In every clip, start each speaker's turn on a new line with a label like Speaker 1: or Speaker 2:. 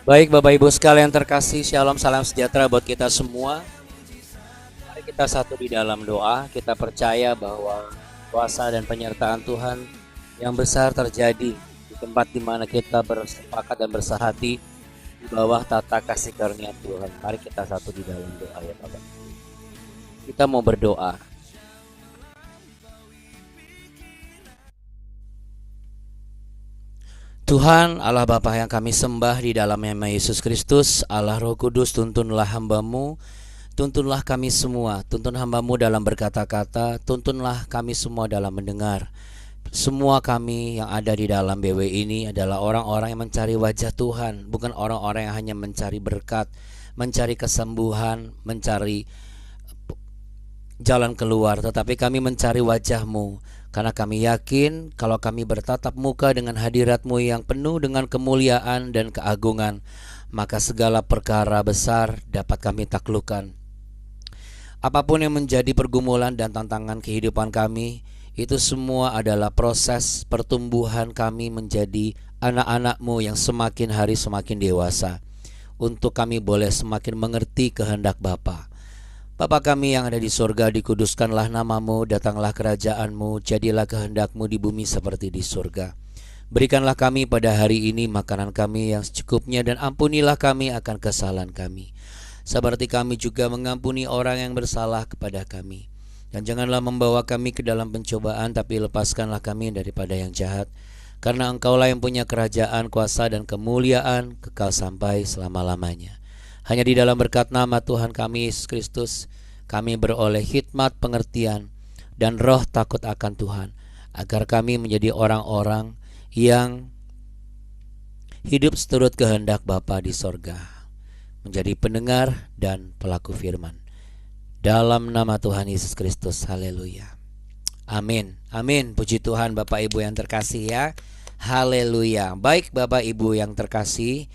Speaker 1: Baik Bapak Ibu sekalian terkasih, Shalom, salam sejahtera buat kita semua. Mari kita satu di dalam doa. Kita percaya bahwa kuasa dan penyertaan Tuhan yang besar terjadi di tempat di mana kita bersepakat dan bersahati di bawah tata kasih karunia Tuhan. Mari kita satu di dalam doa ya Bapak. Kita mau berdoa. Tuhan Allah Bapa yang kami sembah di dalam nama Yesus Kristus, Allah Roh Kudus, tuntunlah hamba-Mu, tuntunlah kami semua, tuntun hamba-Mu dalam berkata-kata, tuntunlah kami semua dalam mendengar. Semua kami yang ada di dalam BW ini adalah orang-orang yang mencari wajah Tuhan, bukan orang-orang yang hanya mencari berkat, mencari kesembuhan, mencari jalan keluar, tetapi kami mencari wajah-Mu. Karena kami yakin kalau kami bertatap muka dengan hadirat-Mu yang penuh dengan kemuliaan dan keagungan, maka segala perkara besar dapat kami taklukkan. Apapun yang menjadi pergumulan dan tantangan kehidupan kami, itu semua adalah proses pertumbuhan kami menjadi anak-anak-Mu yang semakin hari semakin dewasa, untuk kami boleh semakin mengerti kehendak Bapa. Bapa kami yang ada di surga, dikuduskanlah nama-Mu, datanglah kerajaan-Mu, jadilah kehendak-Mu di bumi seperti di surga. Berikanlah kami pada hari ini makanan kami yang secukupnya, dan ampunilah kami akan kesalahan kami, seperti kami juga mengampuni orang yang bersalah kepada kami. Dan janganlah membawa kami ke dalam pencobaan, tapi lepaskanlah kami daripada yang jahat. Karena Engkaulah yang punya kerajaan, kuasa, dan kemuliaan kekal sampai selama-lamanya. Hanya di dalam berkat nama Tuhan kami Yesus Kristus, kami beroleh hikmat pengertian dan roh takut akan Tuhan, agar kami menjadi orang-orang yang hidup seturut kehendak Bapa di sorga, menjadi pendengar dan pelaku firman. Dalam nama Tuhan Yesus Kristus, haleluya. Amin, amin. Puji Tuhan Bapak Ibu yang terkasih ya. Haleluya. Baik Bapak Ibu yang terkasih,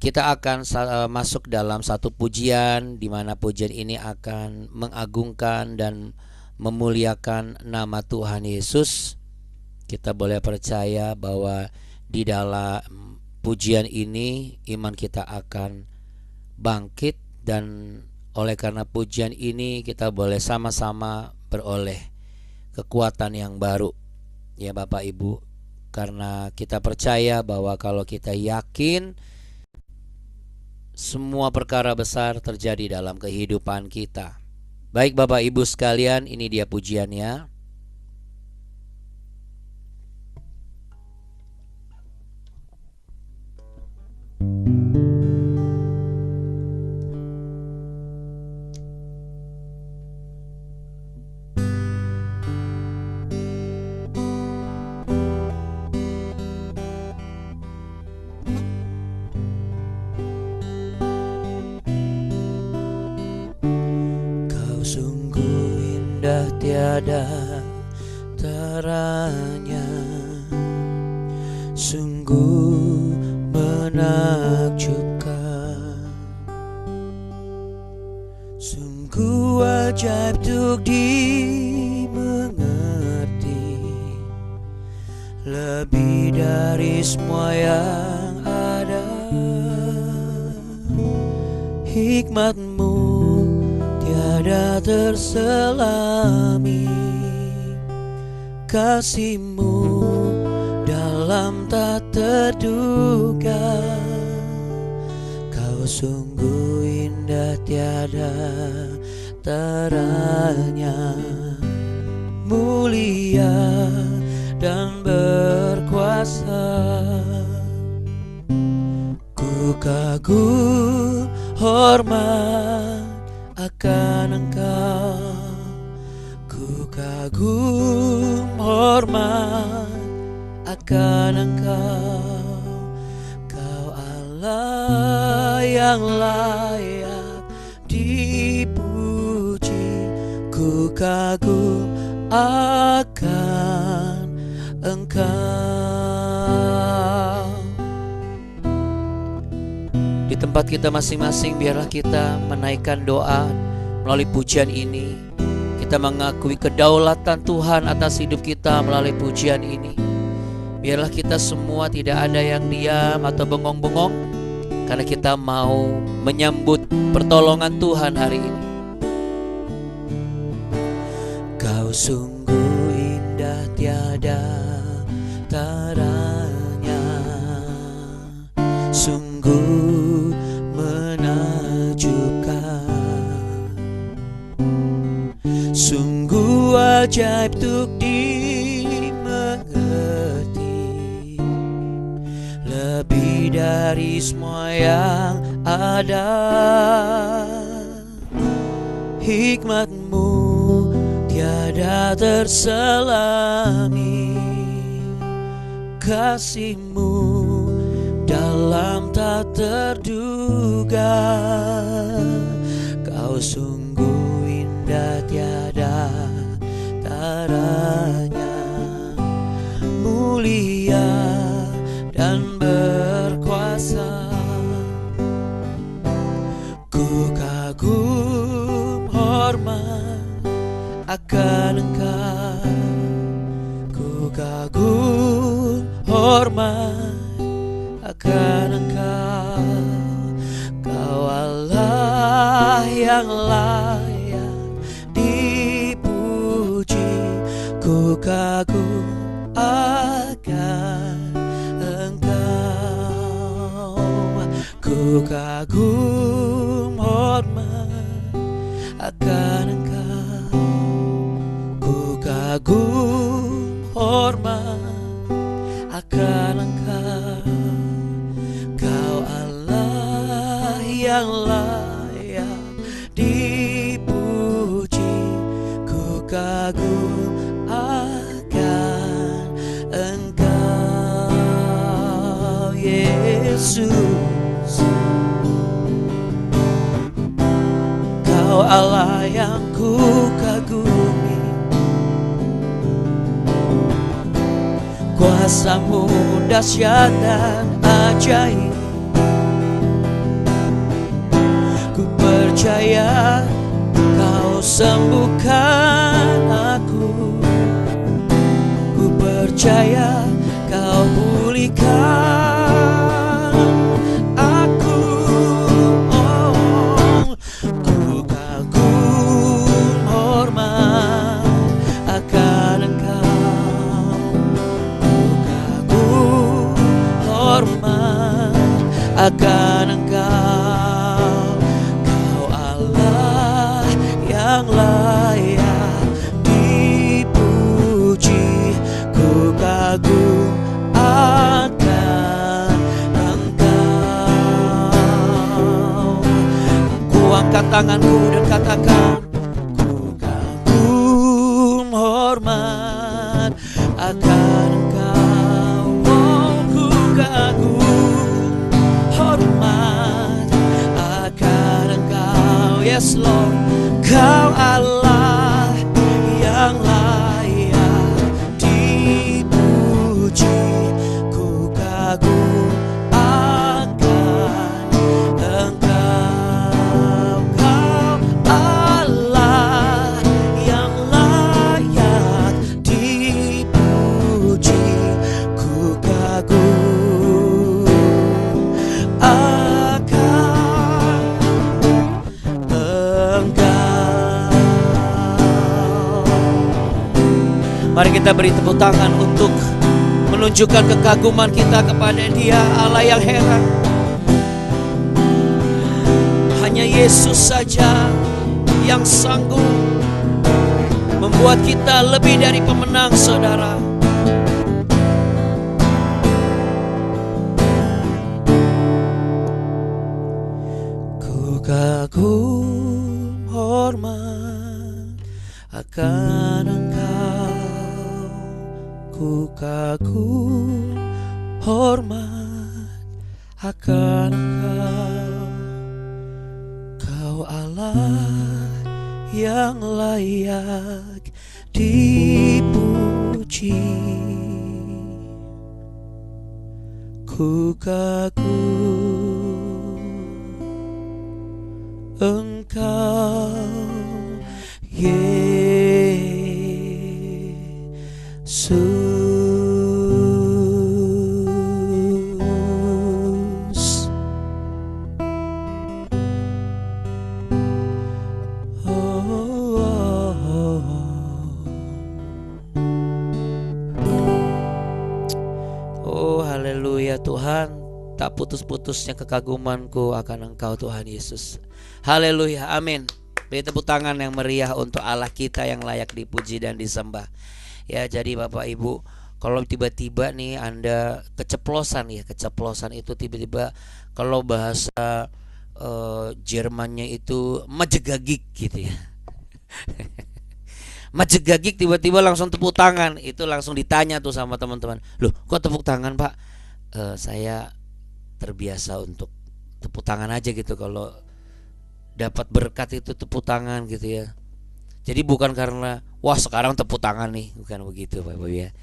Speaker 1: kita akan masuk dalam satu pujian, di mana pujian ini akan mengagungkan dan memuliakan nama Tuhan Yesus. Kita boleh percaya bahwa di dalam pujian ini iman kita akan bangkit, dan oleh karena pujian ini kita boleh sama-sama beroleh kekuatan yang baru ya Bapak Ibu. Karena kita percaya bahwa kalau kita yakin, semua perkara besar terjadi dalam kehidupan kita. Baik Bapak Ibu sekalian, ini dia pujiannya. Tiada teranya, sungguh menakjubkan, sungguh ajaib untuk dimengerti, lebih dari semua yang ada. Hikmat-Mu tiada terselami, kasih-Mu dalam tak terduga. Kau sungguh indah tiada teranya, mulia dan berkuasa. Ku kagum hormat akan Engkau, ku kagum hormat akan Engkau. Kau Allah yang layak dipuji, ku kagum akan Engkau. Di tempat kita masing-masing, biarlah kita menaikkan doa melalui pujian ini. Kita mengakui kedaulatan Tuhan atas hidup kita melalui pujian ini. Biarlah kita semua tidak ada yang diam atau bengong-bengong, karena kita mau menyambut pertolongan Tuhan hari ini. Kau sungguh indah tiada taranya, sungguh menakjubkan, sungguh ajaib untuk dimengerti, lebih dari semua yang ada. Hikmat-Mu tiada terselami, kasih-Mu dalam tak terduga. Kau sungguh indah tiada taranya, mulia dan berkuasa. Ku kagum hormat akan Engkau, ku kagum hormat akan Engkau. Kau Allah yang layak dipuji, ku kagum akan Engkau. Ku kagum hormat akan Engkau, ku kagum hormat akan Engkau. Kau Allah yang layak dipuji, ku kagum akan Engkau, Yesus. Kau Allah yang ku kagumi, kuasa-Mu dahsyat dan ajaib. Ku percaya Kau sembuhkan aku, ku percaya Kau pulihkan aku. Oh, ku kagum hormat akan Engkau, ku kagum hormat akan Engkau. Kau Allah yang layak dipuji, ku kagum akan Engkau. Ku angkat tanganku dan katakan, ku kagum hormat akan Engkau. Oh, ku kagum hormat akan Engkau. Yes Lord, Kau Allah yang layak dipuji, ku kagum akan Engkau. Kau Allah yang layak dipuji, ku kagum akan Engkau. Mari kita beri tepuk tangan untuk menunjukkan kekaguman kita kepada Dia, Allah yang heran. Hanya Yesus saja yang sanggup membuat kita lebih dari pemenang, saudara. Ku kagum hormat akan Engkau, ku kagum hormat akan Engkau. Kau Allah yang layak dipuji, ku kagum Engkau, Yesus. Tuhan, tak putus-putusnya kekagumanku akan Engkau Tuhan Yesus. Haleluya, amin. Beri tepuk tangan yang meriah untuk Allah kita yang layak dipuji dan disembah. Ya, jadi Bapak Ibu, kalau tiba-tiba nih Anda keceplosan itu tiba-tiba, kalau bahasa Jermannya itu majegagik gitu ya. Majegagik, tiba-tiba langsung tepuk tangan. Itu langsung ditanya tuh sama teman-teman, loh kok tepuk tangan Pak? Saya terbiasa untuk tepuk tangan aja gitu, kalau dapat berkat itu tepuk tangan gitu ya. Jadi bukan karena wah sekarang tepuk tangan nih, bukan begitu Pak Ibu ya.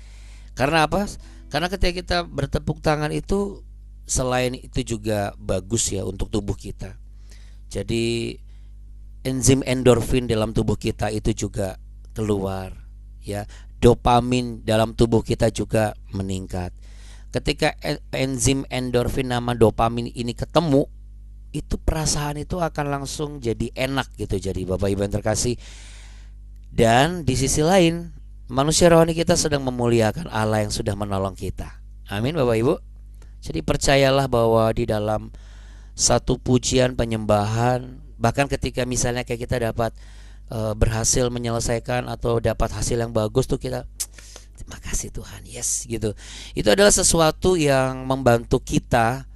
Speaker 1: Karena apa? Karena ketika kita bertepuk tangan itu, selain itu juga bagus ya untuk tubuh kita. Jadi enzim endorfin dalam tubuh kita itu juga keluar ya. Dopamin dalam tubuh kita juga meningkat. Ketika enzim endorfin nama dopamin ini ketemu, itu perasaan itu akan langsung jadi enak gitu. Jadi Bapak Ibu yang terkasih, dan di sisi lain manusia rohani kita sedang memuliakan Allah yang sudah menolong kita. Amin Bapak Ibu. Jadi percayalah bahwa di dalam satu pujian penyembahan, bahkan ketika misalnya kayak kita dapat berhasil menyelesaikan atau dapat hasil yang bagus tuh, kita terima kasih Tuhan, yes gitu. Itu adalah sesuatu yang membantu kita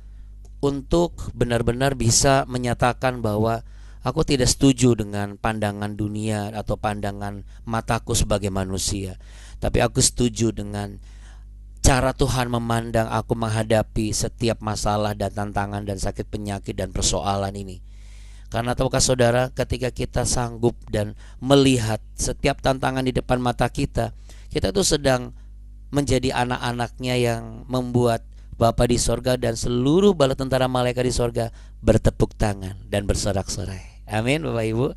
Speaker 1: untuk benar-benar bisa menyatakan bahwa aku tidak setuju dengan pandangan dunia atau pandangan mataku sebagai manusia, tapi aku setuju dengan cara Tuhan memandang aku menghadapi setiap masalah dan tantangan dan sakit penyakit dan persoalan ini. Karena tahukah saudara, ketika kita sanggup dan melihat setiap tantangan di depan mata kita, kita tuh sedang menjadi anak-anaknya yang membuat Bapa di sorga dan seluruh bala tentara malaikat di sorga bertepuk tangan dan bersorak-sorai. Amin Bapak Ibu.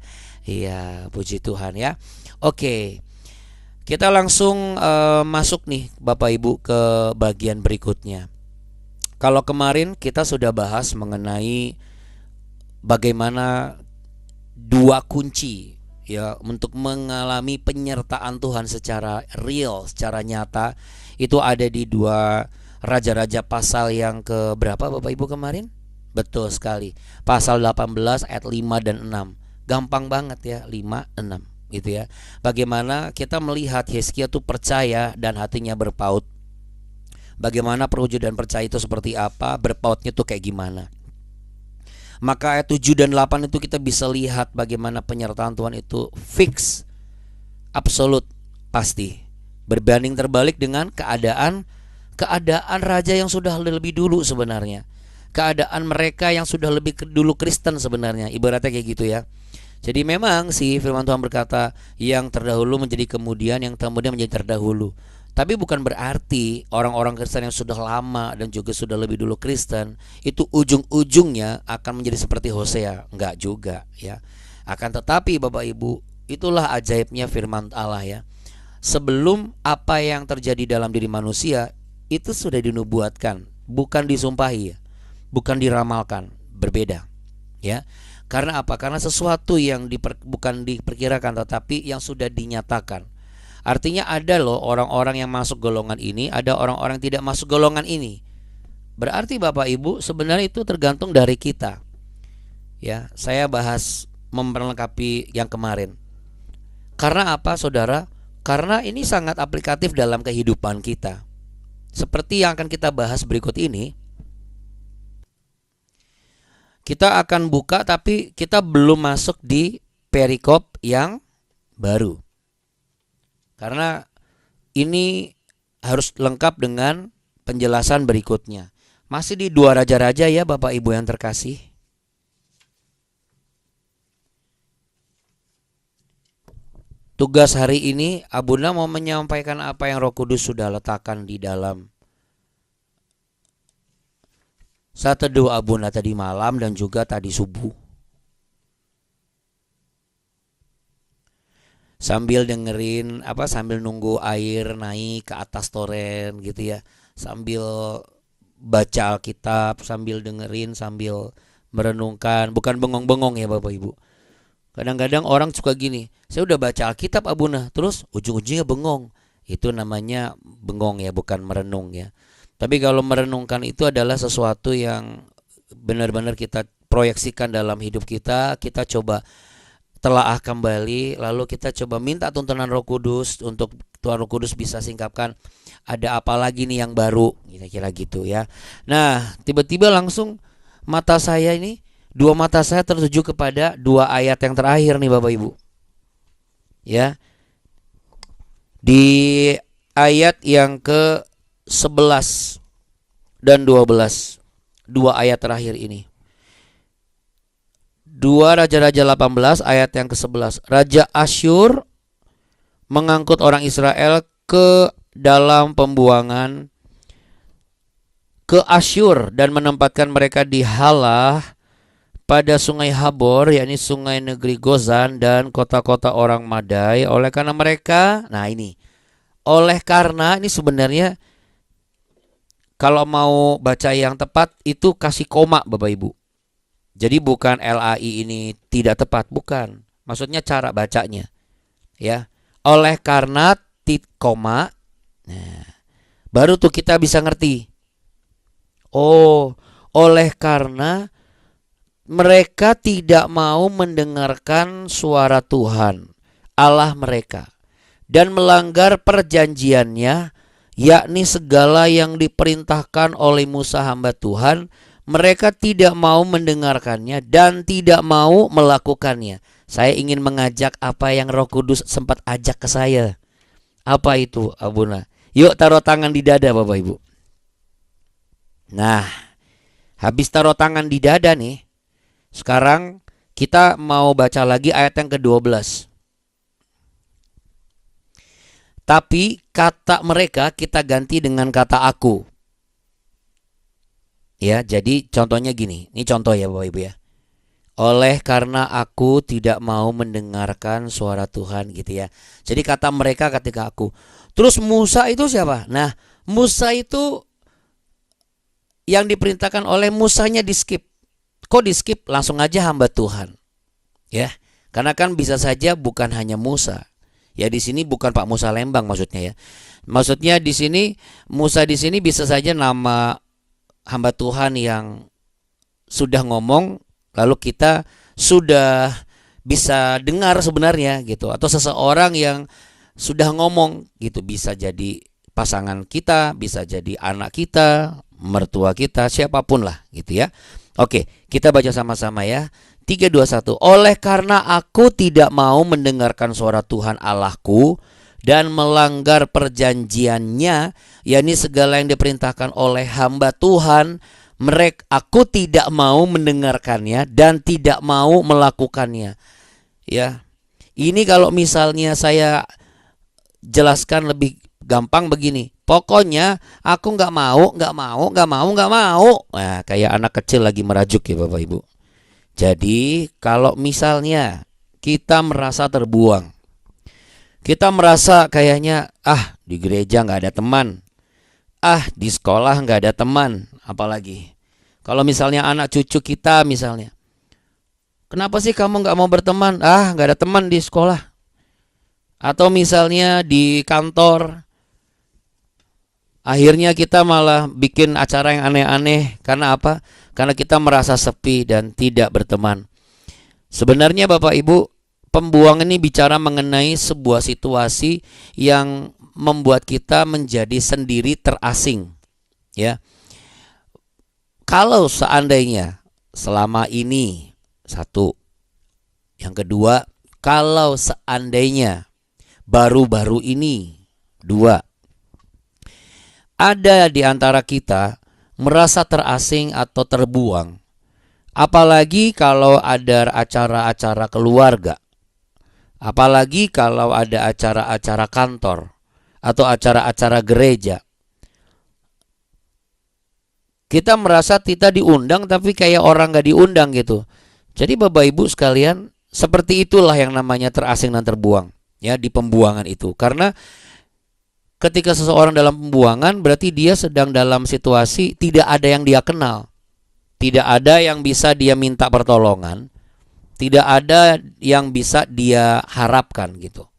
Speaker 1: Iya, puji Tuhan ya. Oke, kita langsung masuk nih Bapak Ibu ke bagian berikutnya. Kalau kemarin kita sudah bahas mengenai bagaimana dua kunci ya untuk mengalami penyertaan Tuhan secara real, secara nyata, itu ada di dua Raja-Raja pasal yang ke berapa Bapak Ibu kemarin? Betul sekali, pasal 18 ayat 5 dan 6. Gampang banget ya, 5, 6 gitu ya. Bagaimana kita melihat Hizkia itu percaya dan hatinya berpaut. Bagaimana perwujudan percaya itu seperti apa, berpautnya itu kayak gimana. Maka ayat 7 dan 8 itu kita bisa lihat bagaimana penyertaan Tuhan itu fix, absolut, pasti. Berbanding terbalik dengan keadaan raja yang sudah lebih dulu sebenarnya. Keadaan mereka yang sudah lebih dulu Kristen sebenarnya. Ibaratnya kayak gitu ya. Jadi memang sih firman Tuhan berkata, yang terdahulu menjadi kemudian, yang kemudian menjadi terdahulu. Tapi bukan berarti orang-orang Kristen yang sudah lama dan juga sudah lebih dulu Kristen itu ujung-ujungnya akan menjadi seperti Hosea. Enggak juga ya. Akan tetapi Bapak Ibu, itulah ajaibnya firman Allah ya. Sebelum apa yang terjadi dalam diri manusia itu sudah dinubuatkan, bukan disumpahi ya, bukan diramalkan, berbeda ya. Karena apa? Karena sesuatu yang bukan diperkirakan tetapi yang sudah dinyatakan. Artinya ada loh orang-orang yang masuk golongan ini, ada orang-orang yang tidak masuk golongan ini. Berarti Bapak Ibu sebenarnya itu tergantung dari kita. Ya, saya bahas memperlengkapi yang kemarin. Karena apa Saudara? Karena ini sangat aplikatif dalam kehidupan kita. Seperti yang akan kita bahas berikut ini. Kita akan buka tapi kita belum masuk di perikop yang baru. Karena ini harus lengkap dengan penjelasan berikutnya. Masih di 2 Raja-Raja ya Bapak Ibu yang terkasih. Tugas hari ini Abuna mau menyampaikan apa yang Roh Kudus sudah letakkan di dalam saat teduh Abuna tadi malam dan juga tadi subuh. Sambil dengerin sambil nunggu air naik ke atas toren gitu ya. Sambil baca Alkitab, sambil dengerin, sambil merenungkan, bukan bengong-bengong ya Bapak Ibu. Kadang-kadang orang suka gini, saya udah baca Alkitab Abuna, terus ujung-ujungnya bengong. Itu namanya bengong ya, bukan merenung ya. Tapi kalau merenungkan itu adalah sesuatu yang benar-benar kita proyeksikan dalam hidup kita. Kita coba telaah kembali, lalu kita coba minta tuntunan Roh Kudus untuk Tuhan Roh Kudus bisa singkapkan ada apa lagi nih yang baru, kira-kira gitu ya. Nah, tiba-tiba langsung dua mata saya tertuju kepada dua ayat yang terakhir nih Bapak Ibu. Ya. Di ayat yang ke-11 dan 12. Dua ayat terakhir ini. 2 Raja-Raja 18 ayat yang ke-11. Raja Asyur mengangkut orang Israel ke dalam pembuangan ke Asyur dan menempatkan mereka di Halah pada sungai Habor, yakni sungai negeri Gozan dan kota-kota orang Madai. Oleh karena mereka, ini sebenarnya kalau mau baca yang tepat itu kasih koma Bapak Ibu. Jadi bukan LAI ini tidak tepat, bukan. Maksudnya cara bacanya. Ya. Oleh karena koma. Nah, baru tuh kita bisa ngerti. Oh, oleh karena mereka tidak mau mendengarkan suara Tuhan Allah mereka dan melanggar perjanjiannya, yakni segala yang diperintahkan oleh Musa hamba Tuhan. Mereka tidak mau mendengarkannya dan tidak mau melakukannya. Saya ingin mengajak apa yang Roh Kudus sempat ajak ke saya. Apa itu, Abuna? Yuk taruh tangan di dada Bapak Ibu. Nah, habis taruh tangan di dada nih, sekarang kita mau baca lagi ayat yang ke-12. Tapi kata mereka kita ganti dengan kata aku. Ya, jadi contohnya gini. Ini contoh ya Bapak Ibu ya. Oleh karena aku tidak mau mendengarkan suara Tuhan gitu ya. Jadi kata mereka ketika aku. Terus Musa itu siapa? Nah, Musa itu yang diperintahkan oleh Musanya di skip. Kok di skip? Langsung aja hamba Tuhan. Ya. Karena kan bisa saja bukan hanya Musa. Ya di sini bukan Pak Musa Lembang maksudnya ya. Maksudnya di sini Musa di sini bisa saja nama hamba Tuhan yang sudah ngomong lalu kita sudah bisa dengar sebenarnya gitu, atau seseorang yang sudah ngomong gitu, bisa jadi pasangan kita, bisa jadi anak kita, mertua kita, siapapun lah gitu ya. Oke, kita baca sama-sama ya. 3, 2, 1. Oleh karena aku tidak mau mendengarkan suara Tuhan Allahku dan melanggar perjanjiannya, yakni segala yang diperintahkan oleh hamba Tuhan, aku tidak mau mendengarkannya dan tidak mau melakukannya. Ya, ini kalau misalnya saya jelaskan lebih gampang begini. Pokoknya aku nggak mau. Nah, kayak anak kecil lagi merajuk ya Bapak Ibu. Jadi kalau misalnya kita merasa terbuang, kita merasa kayaknya di gereja nggak ada teman, di sekolah nggak ada teman, apalagi kalau misalnya anak cucu kita misalnya, kenapa sih kamu nggak mau berteman? Nggak ada teman di sekolah. Atau misalnya di kantor, akhirnya kita malah bikin acara yang aneh-aneh. Karena apa? Karena kita merasa sepi dan tidak berteman. Sebenarnya Bapak Ibu, pembuangan ini bicara mengenai sebuah situasi yang membuat kita menjadi sendiri, terasing. Ya. Kalau seandainya selama ini, satu. Yang kedua, kalau seandainya baru-baru ini, dua, ada di antara kita merasa terasing atau terbuang, apalagi kalau ada acara-acara keluarga, apalagi kalau ada acara-acara kantor atau acara-acara gereja, kita merasa kita diundang tapi kayak orang gak diundang gitu. Jadi Bapak Ibu sekalian, seperti itulah yang namanya terasing dan terbuang ya, di pembuangan itu. Karena ketika seseorang dalam pembuangan berarti dia sedang dalam situasi tidak ada yang dia kenal, tidak ada yang bisa dia minta pertolongan, tidak ada yang bisa dia harapkan gitu.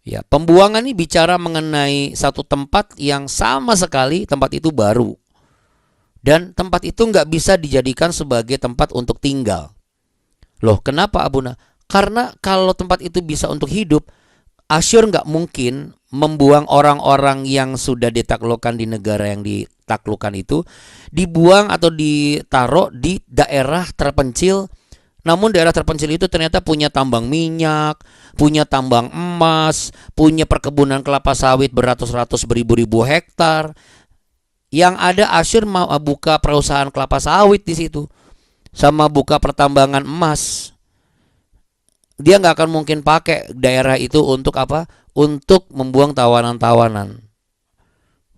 Speaker 1: Ya, pembuangan ini bicara mengenai satu tempat yang sama sekali tempat itu baru. Dan tempat itu nggak bisa dijadikan sebagai tempat untuk tinggal. Loh, kenapa Abuna? Karena kalau tempat itu bisa untuk hidup, Asyur nggak mungkin membuang orang-orang yang sudah ditaklukkan di negara yang ditaklukkan itu, dibuang atau ditaruh di daerah terpencil. Namun daerah terpencil itu ternyata punya tambang minyak, punya tambang emas, punya perkebunan kelapa sawit beratus-ratus beribu-ribu hektar. Yang ada Asyur mau buka perusahaan kelapa sawit di situ, sama buka pertambangan emas. Dia nggak akan mungkin pakai daerah itu untuk apa? Untuk membuang tawanan-tawanan.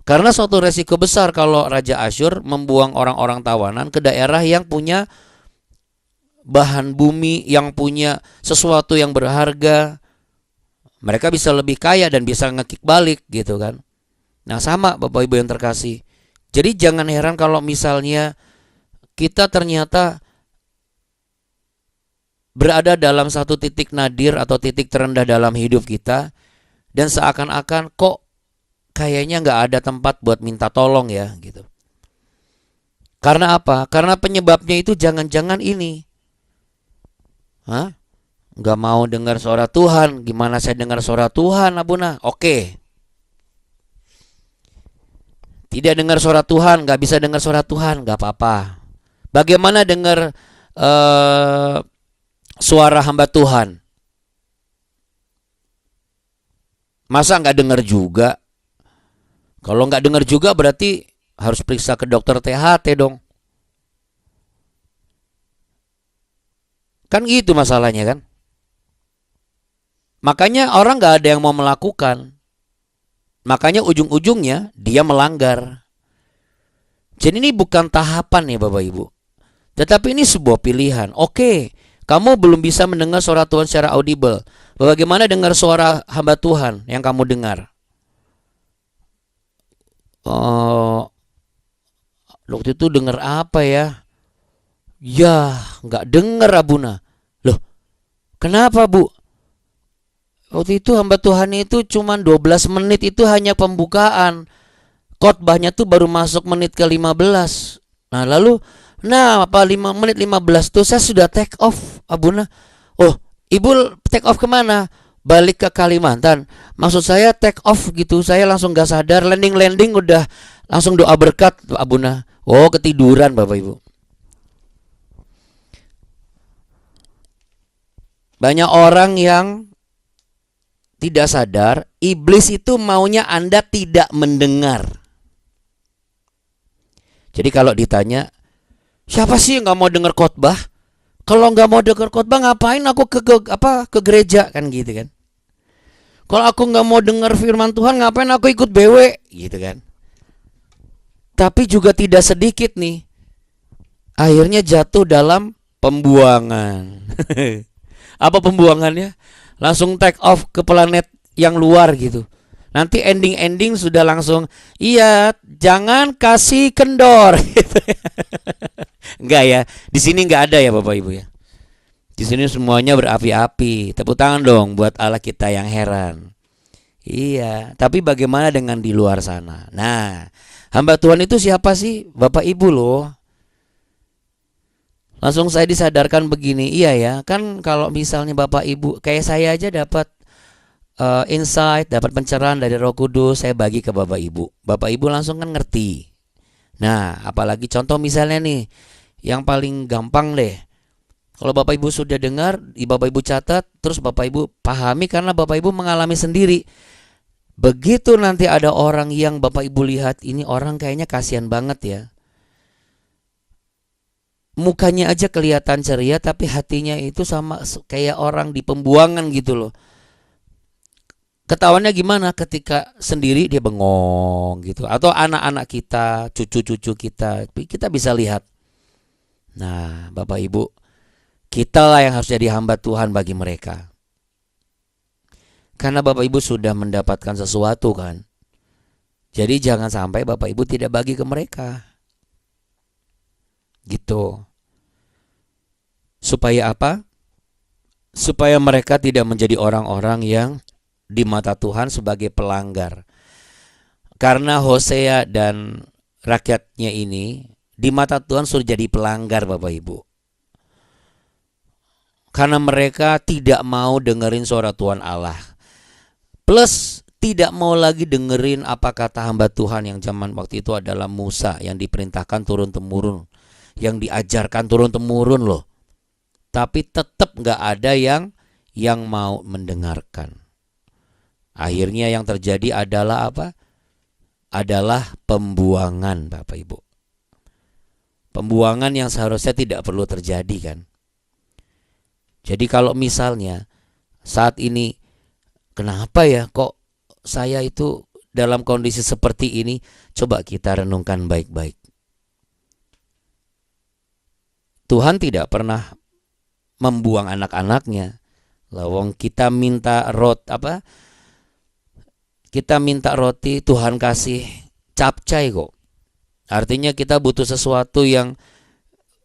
Speaker 1: Karena suatu resiko besar kalau Raja Asyur membuang orang-orang tawanan ke daerah yang punya bahan bumi, yang punya sesuatu yang berharga. Mereka bisa lebih kaya dan bisa ngekik balik gitu kan. Nah, sama Bapak Ibu yang terkasih. Jadi jangan heran kalau misalnya kita ternyata berada dalam satu titik nadir atau titik terendah dalam hidup kita, dan seakan-akan kok kayaknya nggak ada tempat buat minta tolong ya gitu. Karena apa? Karena penyebabnya itu jangan-jangan ini. Hah? Nggak mau dengar suara Tuhan. Gimana saya dengar suara Tuhan, Abuna? Oke. Tidak dengar suara Tuhan, nggak bisa dengar suara Tuhan, nggak apa-apa. Bagaimana dengar suara hamba Tuhan? Masa nggak dengar juga? Kalau nggak dengar juga berarti harus periksa ke dokter THT dong. Kan gitu masalahnya kan? Makanya orang nggak ada yang mau melakukan. Makanya ujung-ujungnya dia melanggar. Jadi ini bukan tahapan ya Bapak Ibu, tetapi ini sebuah pilihan. Oke, kamu belum bisa mendengar suara Tuhan secara audible. Bagaimana dengar suara hamba Tuhan yang kamu dengar? Waktu itu dengar apa ya? Ya, nggak dengar Abuna. Loh, kenapa Bu? Waktu itu hamba Tuhan itu cuma 12 menit, itu hanya pembukaan. Khotbahnya tuh baru masuk menit ke 15. Nah lalu, apa 5 menit 15 tuh saya sudah take off Abuna. Oh, Ibu take off kemana? Balik ke Kalimantan. Maksud saya take off gitu, saya langsung gak sadar. Landing udah langsung doa berkat Abuna. Oh, ketiduran Bapak Ibu. Banyak orang yang tidak sadar, iblis itu maunya Anda tidak mendengar. Jadi kalau ditanya, siapa sih yang nggak mau dengar khotbah? Kalau nggak mau dengar khotbah, ngapain aku ke gereja kan gitu kan? Kalau aku nggak mau dengar firman Tuhan, ngapain aku ikut BW gitu kan? Tapi juga tidak sedikit nih, akhirnya jatuh dalam pembuangan. Apa pembuangannya? Langsung take off ke planet yang luar gitu. Nanti ending sudah langsung, iya jangan kasih kendor. Enggak ya, di sini enggak ada ya Bapak Ibu ya. Di sini semuanya berapi-api. Tepuk tangan dong buat Allah kita yang heran. Iya, tapi bagaimana dengan di luar sana? Nah, hamba Tuhan itu siapa sih? Bapak Ibu loh. Langsung saya disadarkan begini, iya ya, kan kalau misalnya Bapak Ibu kayak saya aja dapat insight, dapat pencerahan dari Roh Kudus, saya bagi ke Bapak Ibu. Bapak Ibu langsung kan ngerti. Nah, apalagi contoh misalnya nih, yang paling gampang deh. Kalau Bapak Ibu sudah dengar, Bapak Ibu catat, terus Bapak Ibu pahami karena Bapak Ibu mengalami sendiri. Begitu nanti ada orang yang Bapak Ibu lihat, ini orang kayaknya kasihan banget ya. Mukanya aja kelihatan ceria, tapi hatinya itu sama kayak orang di pembuangan gitu loh. Ketahuannya gimana? Ketika sendiri dia bengong gitu. Atau anak-anak kita, cucu-cucu kita bisa lihat. Nah Bapak Ibu, kita lah yang harus jadi hamba Tuhan bagi mereka. Karena Bapak Ibu sudah mendapatkan sesuatu kan. Jadi jangan sampai Bapak Ibu tidak bagi ke mereka. Gitu. Supaya apa? Supaya mereka tidak menjadi orang-orang yang di mata Tuhan sebagai pelanggar. Karena Hosea dan rakyatnya ini di mata Tuhan sudah jadi pelanggar, Bapak Ibu. Karena mereka tidak mau dengerin suara Tuhan Allah. Plus tidak mau lagi dengerin apa kata hamba Tuhan yang zaman waktu itu adalah Musa, yang diperintahkan turun-temurun, yang diajarkan turun-temurun loh. Tapi tetap gak ada yang mau mendengarkan. Akhirnya yang terjadi adalah apa? Adalah pembuangan, Bapak Ibu. Pembuangan yang seharusnya tidak perlu terjadi kan. Jadi kalau misalnya saat ini, kenapa ya kok saya itu dalam kondisi seperti ini? Coba kita renungkan baik-baik. Tuhan tidak pernah membuang anak-anaknya. Lawang kita minta kita minta roti, Tuhan kasih capcay kok. Artinya kita butuh sesuatu yang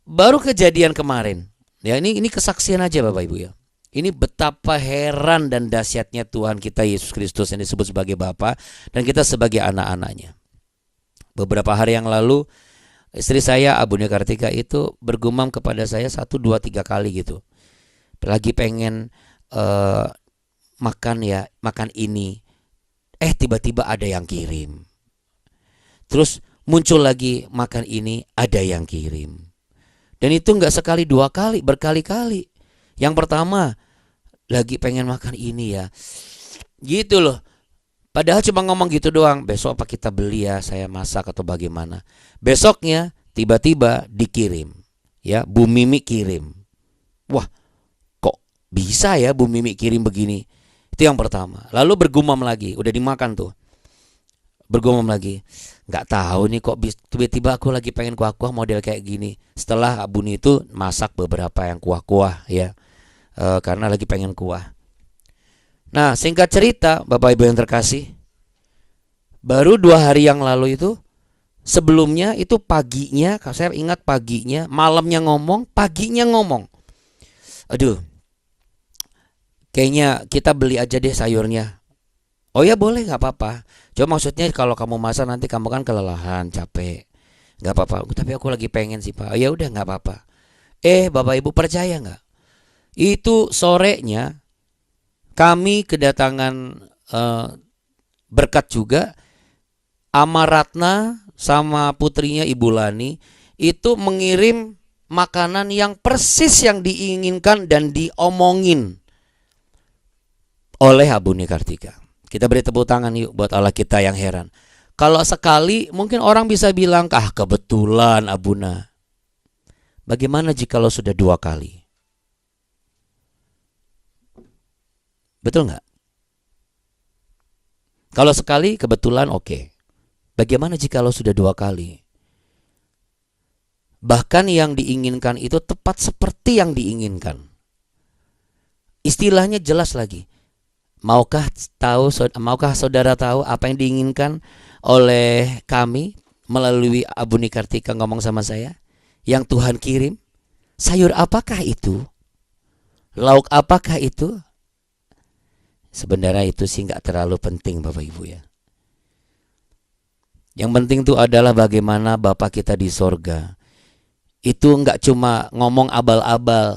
Speaker 1: baru kejadian kemarin. Ya, ini kesaksian aja Bapak Ibu ya. Ini betapa heran dan dahsyatnya Tuhan kita Yesus Kristus yang disebut sebagai Bapa dan kita sebagai anak-anaknya. Beberapa hari yang lalu istri saya Abuna Kartika itu bergumam kepada saya 1, 2, 3 kali gitu. Lagi pengen makan ini. Tiba-tiba ada yang kirim. Terus muncul lagi makan ini, ada yang kirim. Dan itu enggak sekali 2 kali, berkali-kali. Yang pertama, lagi pengen makan ini ya. Gitu loh. Padahal cuma ngomong gitu doang. Besok apa kita beli ya, saya masak atau bagaimana. Besoknya tiba-tiba dikirim. Ya, Bu Mimi kirim. Wah, kok bisa ya Bu Mimi kirim begini? Itu yang pertama. Lalu bergumam lagi, udah dimakan tuh. Bergumam lagi, nggak tahu nih kok tiba-tiba aku lagi pengen kuah-kuah model kayak gini. Setelah Abuni itu masak beberapa yang kuah-kuah ya, karena lagi pengen kuah. Nah singkat cerita Bapak Ibu yang terkasih, baru 2 hari yang lalu itu, sebelumnya itu paginya, saya ingat paginya, malamnya ngomong, paginya ngomong, aduh, kayaknya kita beli aja deh sayurnya. Oh ya boleh, gak apa-apa. Cuma maksudnya kalau kamu masak nanti kamu kan kelelahan, capek. Gak apa-apa. Tapi aku lagi pengen sih Pak. Ya udah gak apa-apa. Bapak Ibu percaya gak? Itu sorenya kami kedatangan berkat juga. Amaratna sama putrinya Ibu Lani itu mengirim makanan yang persis yang diinginkan dan diomongin oleh Abuni Kartika. Kita beri tepuk tangan yuk buat Allah kita yang heran. Kalau sekali mungkin orang bisa bilang, kebetulan Abuna. Bagaimana jika lo sudah 2 kali? Betul nggak? Kalau sekali kebetulan oke. Bagaimana jika lo sudah 2 kali? Bahkan yang diinginkan itu tepat seperti yang diinginkan. Istilahnya jelas lagi. Maukah saudara tahu apa yang diinginkan oleh kami melalui Abuni Kartika ngomong sama saya? Yang Tuhan kirim? Sayur apakah itu? Lauk apakah itu? Sebenarnya itu sih nggak terlalu penting Bapak Ibu ya. Yang penting itu adalah bagaimana Bapa kita di sorga. Itu nggak cuma ngomong abal-abal.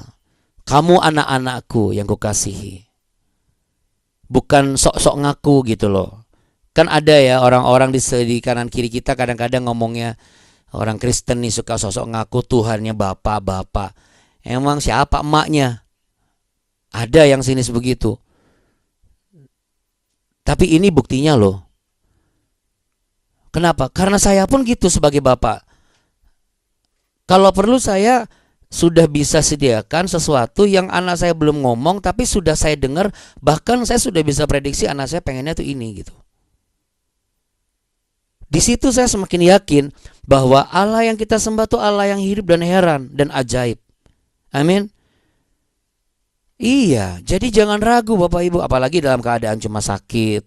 Speaker 1: Kamu anak-anakku yang kukasihi. Bukan sok-sok ngaku gitu loh. Kan ada ya orang-orang di kanan kiri kita kadang-kadang ngomongnya, orang Kristen nih suka sok-sok ngaku Tuhannya Bapak. Emang siapa emaknya? Ada yang sinis begitu. Tapi ini buktinya loh. Kenapa? Karena saya pun gitu sebagai bapak. Kalau perlu saya sudah bisa sediakan sesuatu yang anak saya belum ngomong tapi sudah saya dengar, bahkan saya sudah bisa prediksi anak saya pengennya tuh ini gitu. Di situ saya semakin yakin bahwa Allah yang kita sembah tuh Allah yang hidup dan heran dan ajaib. Amin. Iya, jadi jangan ragu Bapak Ibu, apalagi dalam keadaan cuma sakit.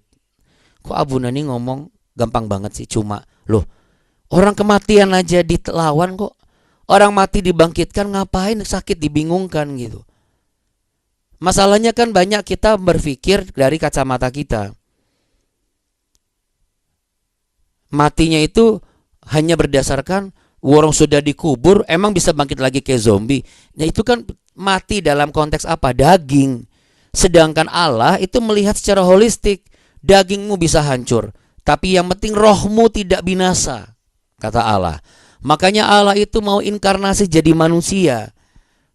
Speaker 1: Kok Abuna nih ngomong gampang banget sih, cuma loh, orang kematian aja dilawan kok. Orang mati dibangkitkan, ngapain sakit dibingungkan gitu. Masalahnya kan banyak kita berpikir dari kacamata kita. Matinya itu hanya berdasarkan orang sudah dikubur, emang bisa bangkit lagi kayak zombie. Nah itu kan mati dalam konteks apa? Daging. Sedangkan Allah itu melihat secara holistik. Dagingmu bisa hancur, tapi yang penting rohmu tidak binasa, kata Allah. Makanya Allah itu mau inkarnasi jadi manusia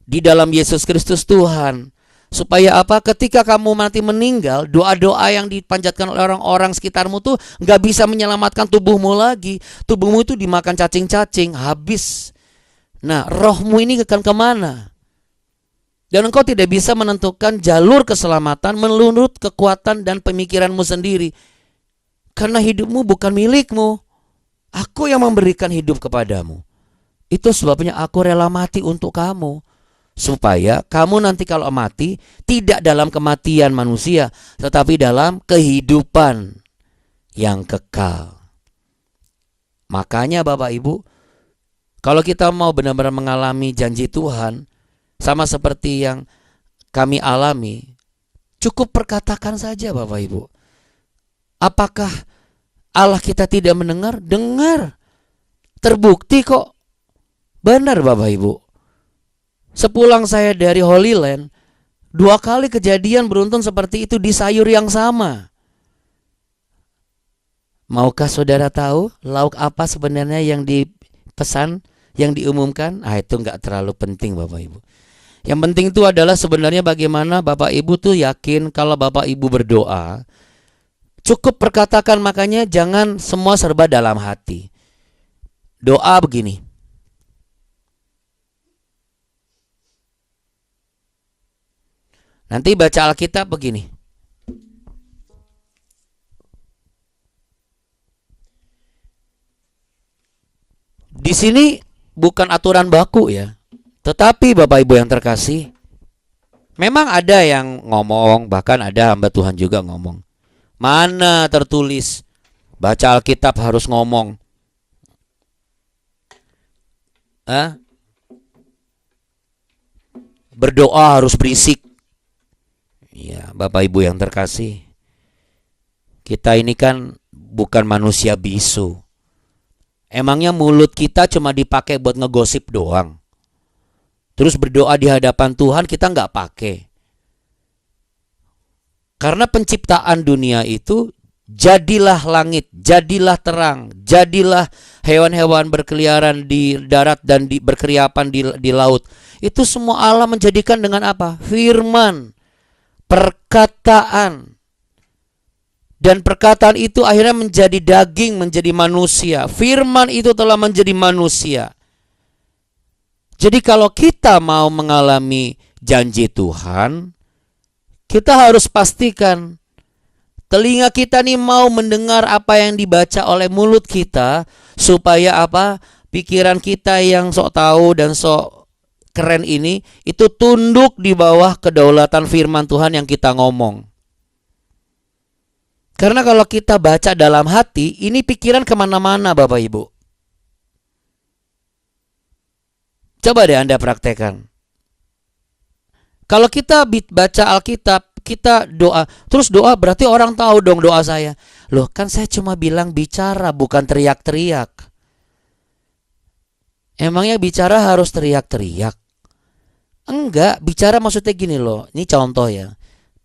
Speaker 1: di dalam Yesus Kristus Tuhan. Supaya apa? Ketika kamu mati meninggal, doa-doa yang dipanjatkan oleh orang-orang sekitarmu tuh gak bisa menyelamatkan tubuhmu lagi. Tubuhmu itu dimakan cacing-cacing, habis. Nah, rohmu ini akan kemana? Dan engkau tidak bisa menentukan jalur keselamatan menurut kekuatan dan pemikiranmu sendiri. Karena hidupmu bukan milikmu. Aku yang memberikan hidup kepadamu. Itu sebabnya aku rela mati untuk kamu. Supaya kamu nanti kalau mati tidak dalam kematian manusia, tetapi dalam kehidupan yang kekal. Makanya Bapak Ibu, kalau kita mau benar-benar mengalami janji Tuhan, sama seperti yang kami alami, cukup perkatakan saja Bapak Ibu. Apakah Allah kita tidak mendengar? Dengar. Terbukti kok. Benar Bapak Ibu. Sepulang saya dari Holy Land, 2 kali kejadian beruntun seperti itu di sayur yang sama. Maukah saudara tahu lauk apa sebenarnya yang dipesan, yang diumumkan? Itu nggak terlalu penting Bapak Ibu. Yang penting itu adalah sebenarnya bagaimana Bapak Ibu tuh yakin kalau Bapak Ibu berdoa. Cukup perkatakan, makanya jangan semua serba dalam hati. Doa begini. Nanti baca Alkitab begini. Di sini bukan aturan baku ya. Tetapi Bapak Ibu yang terkasih, memang ada yang ngomong, bahkan ada hamba Tuhan juga ngomong. Mana tertulis baca Alkitab harus ngomong? Berdoa harus berisik. Ya, Bapak Ibu yang terkasih, kita ini kan bukan manusia bisu. Emangnya mulut kita cuma dipakai buat ngegosip doang? Terus berdoa di hadapan Tuhan kita nggak pakai. Karena penciptaan dunia itu, jadilah langit, jadilah terang, jadilah hewan-hewan berkeliaran di darat dan berkeriapan di laut. Itu semua Allah menjadikan dengan apa? Firman, perkataan. Dan perkataan itu akhirnya menjadi daging, menjadi manusia. Firman itu telah menjadi manusia. Jadi kalau kita mau mengalami janji Tuhan, kita harus pastikan telinga kita nih mau mendengar apa yang dibaca oleh mulut kita, supaya apa? Pikiran kita yang sok tahu dan sok keren ini itu tunduk di bawah kedaulatan firman Tuhan yang kita ngomong. Karena kalau kita baca dalam hati, ini pikiran kemana-mana Bapak Ibu. Coba deh Anda praktekkan. Kalau kita baca Alkitab, kita doa, terus doa berarti orang tahu dong doa saya. Loh, kan saya cuma bilang bicara, bukan teriak-teriak. Emangnya bicara harus teriak-teriak? Enggak, bicara maksudnya gini loh. Ini contoh ya.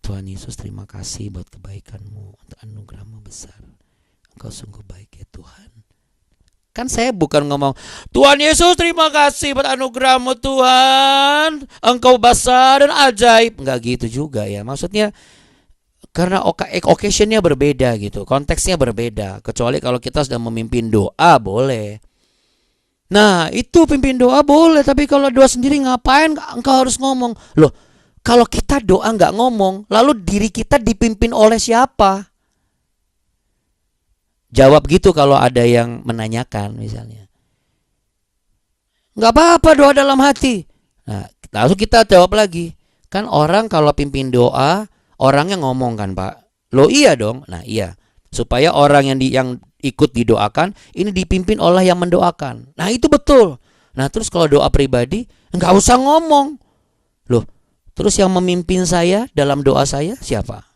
Speaker 1: Tuhan Yesus, terima kasih buat kebaikan-Mu, untuk anugerah-Mu besar. Engkau sungguh baik ya Tuhan. Kan saya bukan ngomong, Tuhan Yesus terima kasih buat anugerah-Mu Tuhan, Engkau besar dan ajaib. Enggak gitu juga ya. Maksudnya karena occasionnya berbeda gitu, konteksnya berbeda. Kecuali kalau kita sedang memimpin doa boleh. Nah itu pimpin doa boleh, tapi kalau doa sendiri ngapain engkau harus ngomong? Loh, kalau kita doa nggak ngomong, lalu diri kita dipimpin oleh siapa? Jawab gitu kalau ada yang menanyakan misalnya. Nggak apa-apa doa dalam hati. Nah, lalu kita jawab lagi. Kan orang kalau pimpin doa, orangnya ngomong kan Pak. Loh iya dong. Nah iya. Supaya orang yang ikut didoakan, ini dipimpin oleh yang mendoakan. Nah itu betul. Nah terus kalau doa pribadi, nggak usah ngomong. Loh, Terus yang memimpin saya dalam doa saya siapa?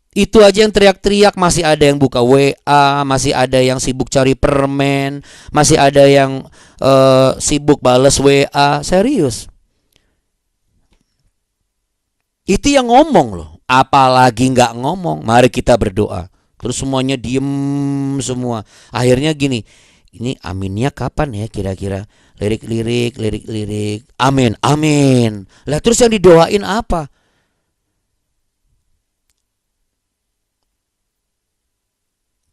Speaker 1: Itu aja yang teriak-teriak, masih ada yang buka WA, masih ada yang sibuk cari permen, masih ada yang sibuk bales WA. Serius. Itu yang ngomong loh. Apalagi nggak ngomong. Mari kita berdoa. Terus semuanya diem semua. Akhirnya gini, ini aminnya kapan ya kira-kira? Lirik. Amin, amin. Lah terus yang didoain apa?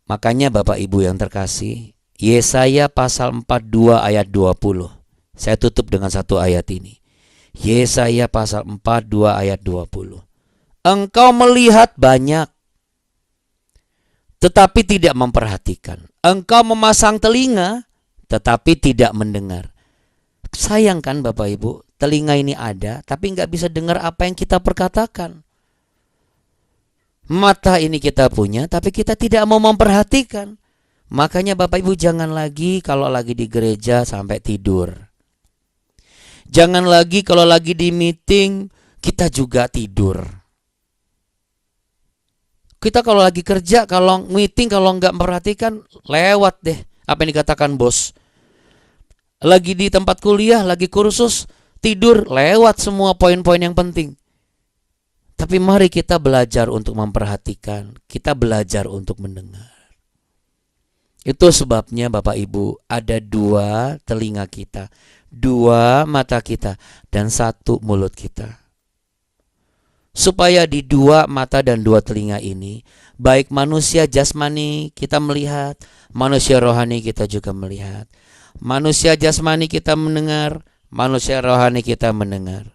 Speaker 1: Makanya Bapak Ibu yang terkasih, Yesaya pasal 42 ayat 20. Saya tutup dengan satu ayat ini. Yesaya pasal 42 ayat 20. Engkau melihat banyak, tetapi tidak memperhatikan. Engkau memasang telinga, tetapi tidak mendengar. Sayang kan Bapak Ibu, telinga ini ada, tapi nggak bisa dengar apa yang kita perkatakan. Mata ini kita punya, tapi kita tidak mau memperhatikan. Makanya Bapak Ibu jangan lagi kalau lagi di gereja sampai tidur. Jangan lagi kalau lagi di meeting kita juga tidur. Kita kalau lagi kerja, kalau meeting, kalau nggak memperhatikan, lewat deh apa yang dikatakan bos. Lagi di tempat kuliah, lagi kursus, tidur, lewat semua poin-poin yang penting. Tapi mari kita belajar untuk memperhatikan, kita belajar untuk mendengar. Itu sebabnya Bapak Ibu ada 2 telinga kita, 2 mata kita, dan 1 mulut kita. Supaya di 2 mata dan 2 telinga ini, baik manusia jasmani kita melihat, manusia rohani kita juga melihat. Manusia jasmani kita mendengar, manusia rohani kita mendengar.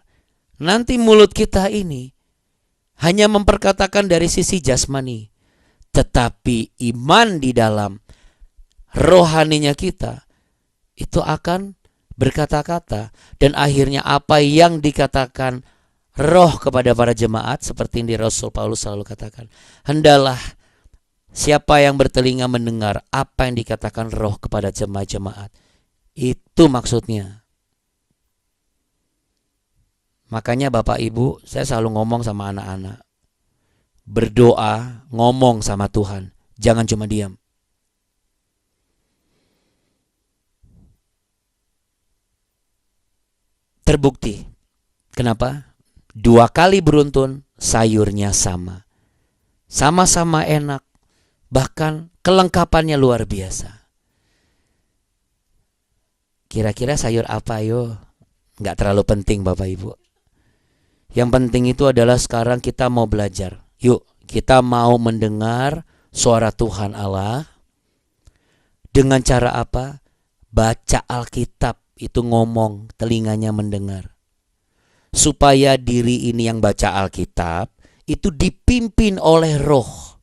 Speaker 1: Nanti mulut kita ini hanya memperkatakan dari sisi jasmani, tetapi iman di dalam rohaninya kita itu akan berkata-kata. Dan akhirnya apa yang dikatakan roh kepada para jemaat, seperti yang Rasul Paulus selalu katakan, hendalah siapa yang bertelinga mendengar apa yang dikatakan roh kepada jemaat-jemaat. Itu maksudnya. Makanya Bapak Ibu, saya selalu ngomong sama anak-anak, berdoa, ngomong sama Tuhan, jangan cuma diam. Terbukti. Kenapa? 2 kali beruntun, sayurnya sama. Sama-sama enak, bahkan kelengkapannya luar biasa. Kira-kira sayur apa yo? Nggak terlalu penting Bapak Ibu. Yang penting itu adalah sekarang kita mau belajar. Yuk, kita mau mendengar suara Tuhan Allah. Dengan cara apa? Baca Alkitab, itu ngomong, telinganya mendengar. Supaya diri ini yang baca Alkitab itu dipimpin oleh roh.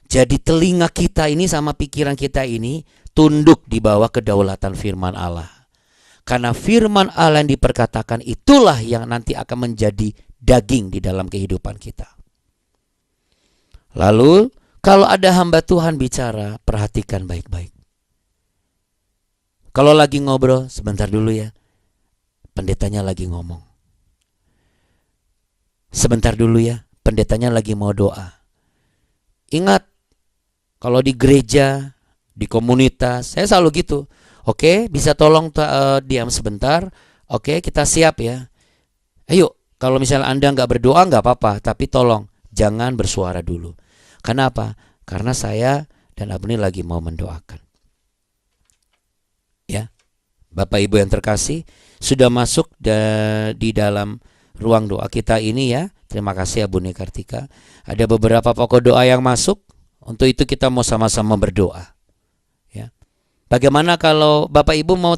Speaker 1: Jadi telinga kita ini sama pikiran kita ini tunduk di bawah kedaulatan firman Allah. Karena firman Allah yang diperkatakan itulah yang nanti akan menjadi daging di dalam kehidupan kita. Lalu kalau ada hamba Tuhan bicara, perhatikan baik-baik. Kalau lagi ngobrol, sebentar dulu ya. Pendetanya lagi ngomong. Sebentar dulu ya, pendetanya lagi mau doa. Ingat, kalau di gereja, di komunitas, saya selalu gitu. Oke, bisa tolong diam sebentar. Oke, kita siap ya. Ayo, kalau misalnya Anda nggak berdoa nggak apa-apa, tapi tolong jangan bersuara dulu. Kenapa? Karena saya dan Abni lagi mau mendoakan. Ya, Bapak Ibu yang terkasih, sudah masuk di dalam ruang doa kita ini ya. Terima kasih Abuni Kartika. Ada beberapa pokok doa yang masuk. Untuk itu kita mau sama-sama berdoa. Ya. Bagaimana kalau Bapak Ibu mau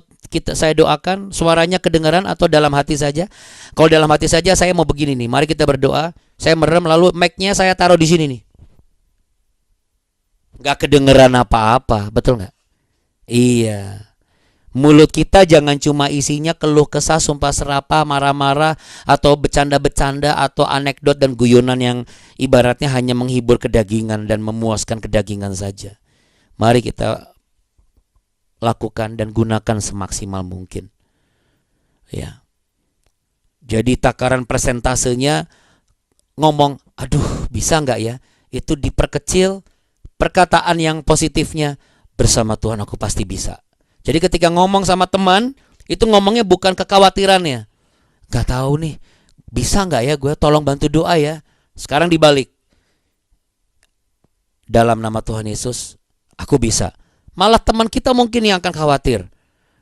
Speaker 1: saya doakan, suaranya kedengaran atau dalam hati saja? Kalau dalam hati saja saya mau begini nih. Mari kita berdoa. Saya merem lalu mic-nya saya taruh di sini nih. Gak kedengeran apa-apa, betul gak? Iya. Mulut kita jangan cuma isinya keluh kesah, sumpah serapah, marah-marah, atau bercanda-bercanda, atau anekdot dan guyonan yang ibaratnya hanya menghibur kedagingan dan memuaskan kedagingan saja. Mari kita lakukan dan gunakan semaksimal mungkin. Ya. Jadi takaran persentasenya ngomong, aduh bisa nggak ya? Itu diperkecil, perkataan yang positifnya, bersama Tuhan aku pasti bisa. Jadi ketika ngomong sama teman, itu ngomongnya bukan kekhawatirannya. Gak tahu nih, bisa nggak ya gue, tolong bantu doa ya. Sekarang dibalik. Dalam nama Tuhan Yesus, aku bisa. Malah teman kita mungkin yang akan khawatir.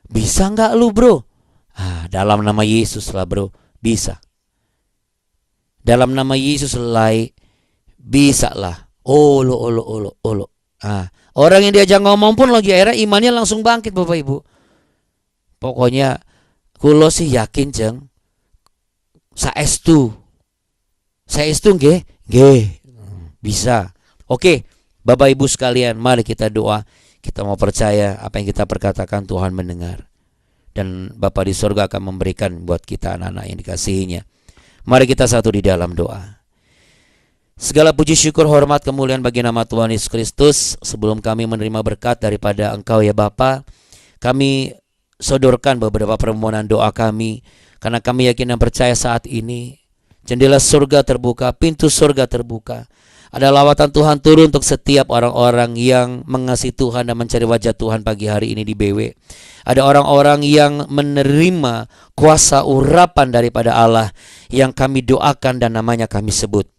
Speaker 1: Bisa nggak lu bro? Dalam nama Yesus lah bro, bisa. Dalam nama Yesus lai, bisa lah. Olo. Orang yang diajak ngomong pun lagi akhirnya imannya langsung bangkit Bapak Ibu. Pokoknya kulo sih yakin jeng. Saestu nggih, bisa. Oke, Bapak Ibu sekalian, mari kita doa. Kita mau percaya apa yang kita perkatakan Tuhan mendengar. Dan Bapa di surga akan memberikan buat kita anak-anak yang dikasihinya. Mari kita satu di dalam doa. Segala puji syukur hormat kemuliaan bagi nama Tuhan Yesus Kristus. Sebelum kami menerima berkat daripada Engkau ya Bapa, kami sodorkan beberapa permohonan doa kami. Karena kami yakin dan percaya saat ini jendela surga terbuka, pintu surga terbuka. Ada lawatan Tuhan turun untuk setiap orang-orang yang mengasihi Tuhan dan mencari wajah Tuhan pagi hari ini di BW. Ada orang-orang yang menerima kuasa urapan daripada Allah yang kami doakan dan namanya kami sebut.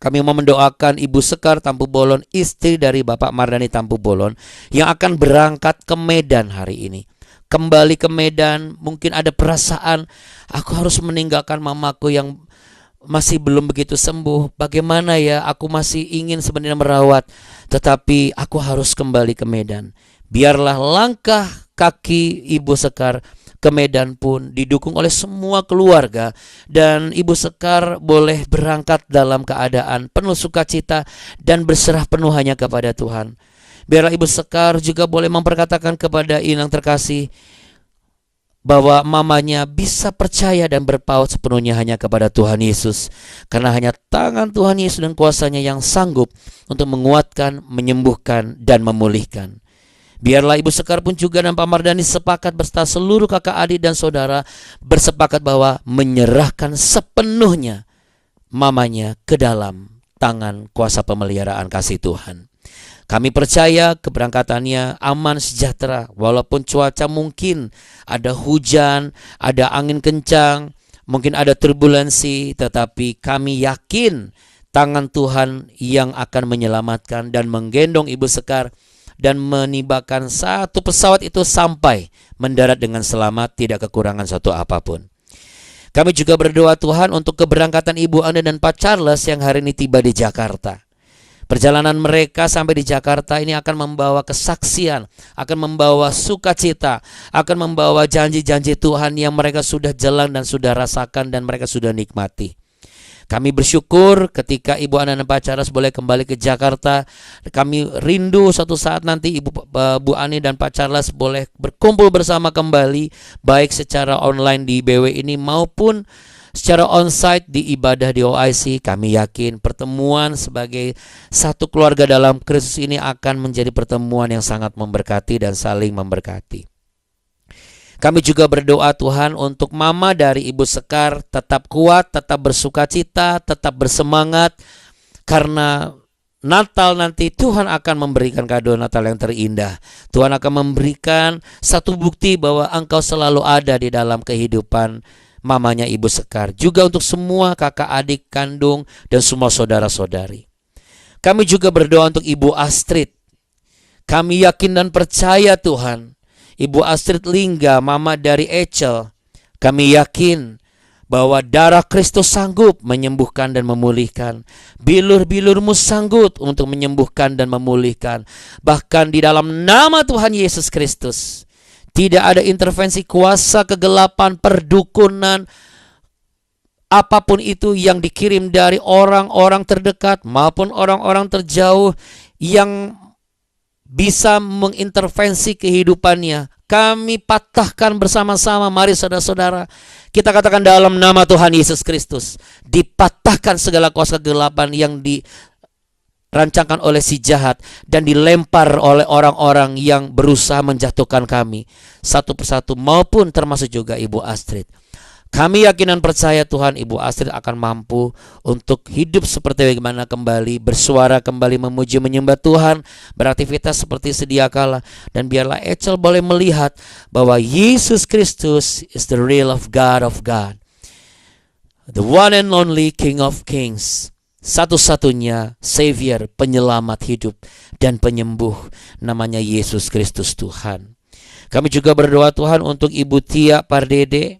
Speaker 1: Kami mau mendoakan Ibu Sekar Tampu Bolon, istri dari Bapak Mardani Tampu Bolon, yang akan berangkat ke Medan hari ini. Kembali ke Medan, mungkin ada perasaan, aku harus meninggalkan mamaku yang masih belum begitu sembuh. Bagaimana ya, aku masih ingin sebenarnya merawat, tetapi aku harus kembali ke Medan. Biarlah langkah kaki Ibu Sekar ke Medan pun didukung oleh semua keluarga, dan Ibu Sekar boleh berangkat dalam keadaan penuh sukacita dan berserah penuh hanya kepada Tuhan. Biarlah Ibu Sekar juga boleh memperkatakan kepada inang terkasih bahwa mamanya bisa percaya dan berpaut sepenuhnya hanya kepada Tuhan Yesus. Karena hanya tangan Tuhan Yesus dan kuasanya yang sanggup untuk menguatkan, menyembuhkan, dan memulihkan. Biarlah Ibu Sekar pun juga dan Pak Mardani sepakat beserta seluruh kakak adik dan saudara bersepakat bahwa menyerahkan sepenuhnya mamanya ke dalam tangan kuasa pemeliharaan kasih Tuhan. Kami percaya keberangkatannya aman sejahtera, walaupun cuaca mungkin ada hujan, ada angin kencang, mungkin ada turbulensi, tetapi kami yakin tangan Tuhan yang akan menyelamatkan dan menggendong Ibu Sekar dan menibakan satu pesawat itu sampai mendarat dengan selamat, tidak kekurangan satu apapun. Kami juga berdoa Tuhan untuk keberangkatan Ibu Anda dan Pak Charles yang hari ini tiba di Jakarta. Perjalanan mereka sampai di Jakarta ini akan membawa kesaksian, akan membawa sukacita, akan membawa janji-janji Tuhan yang mereka sudah jalan dan sudah rasakan dan mereka sudah nikmati. Kami bersyukur ketika Ibu Ana dan Pak Charles boleh kembali ke Jakarta. Kami rindu suatu saat nanti Bu Ani dan Pak Charles boleh berkumpul bersama kembali, baik secara online di BW ini maupun secara onsite di ibadah di OIC. Kami yakin pertemuan sebagai satu keluarga dalam Kristus ini akan menjadi pertemuan yang sangat memberkati dan saling memberkati. Kami juga berdoa Tuhan untuk mama dari Ibu Sekar tetap kuat, tetap bersukacita, tetap bersemangat, karena Natal nanti Tuhan akan memberikan kado Natal yang terindah. Tuhan akan memberikan satu bukti bahwa Engkau selalu ada di dalam kehidupan mamanya Ibu Sekar. Juga untuk semua kakak adik kandung dan semua saudara-saudari. Kami juga berdoa untuk Ibu Astrid. Kami yakin dan percaya Tuhan, Ibu Astrid Lingga, mama dari Echel, kami yakin bahwa darah Kristus sanggup menyembuhkan dan memulihkan. Bilur-bilurmu sanggup untuk menyembuhkan dan memulihkan. Bahkan di dalam nama Tuhan Yesus Kristus, tidak ada intervensi kuasa kegelapan, perdukunan, apapun itu yang dikirim dari orang-orang terdekat maupun orang-orang terjauh yang bisa mengintervensi kehidupannya. Kami patahkan bersama-sama. Mari saudara-saudara, kita katakan dalam nama Tuhan Yesus Kristus, dipatahkan segala kuasa kegelapan yang dirancangkan oleh si jahat dan dilempar oleh orang-orang yang berusaha menjatuhkan kami satu persatu, maupun termasuk juga Ibu Astrid. Kami yakin dan percaya Tuhan, Ibu Astrid akan mampu untuk hidup seperti bagaimana kembali, bersuara kembali, memuji menyembah Tuhan, beraktivitas seperti sedia kala. Dan biarlah Echel boleh melihat bahwa Yesus Kristus is the real of God, the one and only King of Kings, satu-satunya Savior, penyelamat hidup dan penyembuh, namanya Yesus Kristus Tuhan. Kami juga berdoa Tuhan untuk Ibu Tia Pardede,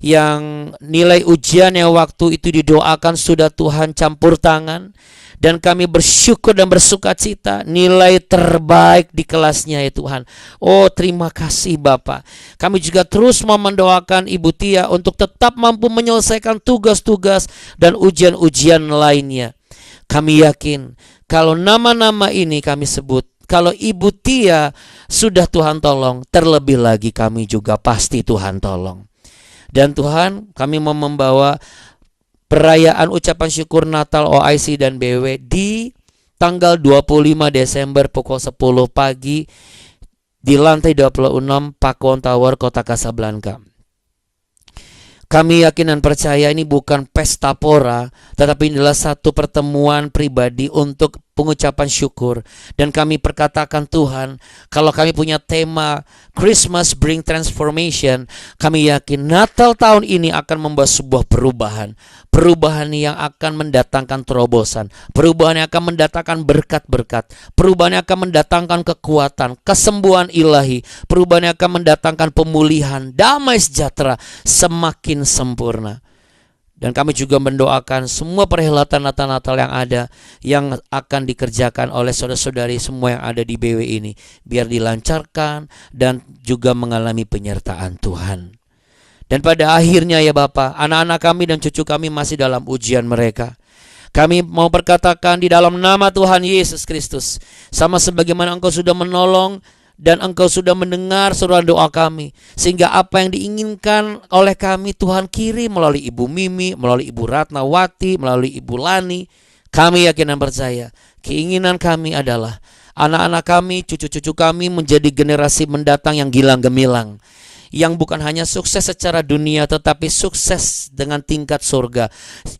Speaker 1: yang nilai ujian yang waktu itu didoakan sudah Tuhan campur tangan, dan kami bersyukur dan bersuka cita nilai terbaik di kelasnya ya Tuhan. Oh, terima kasih Bapak. Kami juga terus mau mendoakan Ibu Tia untuk tetap mampu menyelesaikan tugas-tugas dan ujian-ujian lainnya. Kami yakin kalau nama-nama ini kami sebut, kalau Ibu Tia sudah Tuhan tolong, terlebih lagi kami juga pasti Tuhan tolong. Dan Tuhan, kami mau membawa perayaan ucapan syukur Natal OIC dan BW di tanggal 25 Desember pukul 10 pagi di lantai 26 Pakuan Tower, Kota Kasablanka. Kami yakin dan percaya ini bukan pesta pora, tetapi inilah satu pertemuan pribadi untuk pengucapan syukur. Dan kami perkatakan Tuhan, kalau kami punya tema Christmas Bring Transformation, kami yakin Natal tahun ini akan membawa sebuah perubahan. Perubahan yang akan mendatangkan terobosan, perubahan yang akan mendatangkan berkat-berkat, perubahan yang akan mendatangkan kekuatan, kesembuhan ilahi, perubahan yang akan mendatangkan pemulihan, damai sejahtera semakin sempurna. Dan kami juga mendoakan semua perhelatan Natal yang ada, yang akan dikerjakan oleh saudara-saudari semua yang ada di BW ini, biar dilancarkan dan juga mengalami penyertaan Tuhan. Dan pada akhirnya ya Bapak, anak-anak kami dan cucu kami masih dalam ujian mereka. Kami mau berkatakan di dalam nama Tuhan Yesus Kristus, sama sebagaimana Engkau sudah menolong dan Engkau sudah mendengar seruan doa kami, sehingga apa yang diinginkan oleh kami Tuhan kirim melalui Ibu Mimi, melalui Ibu Ratnawati, melalui Ibu Lani. Kami yakin dan percaya, keinginan kami adalah anak-anak kami, cucu-cucu kami menjadi generasi mendatang yang gilang gemilang, yang bukan hanya sukses secara dunia tetapi sukses dengan tingkat surga.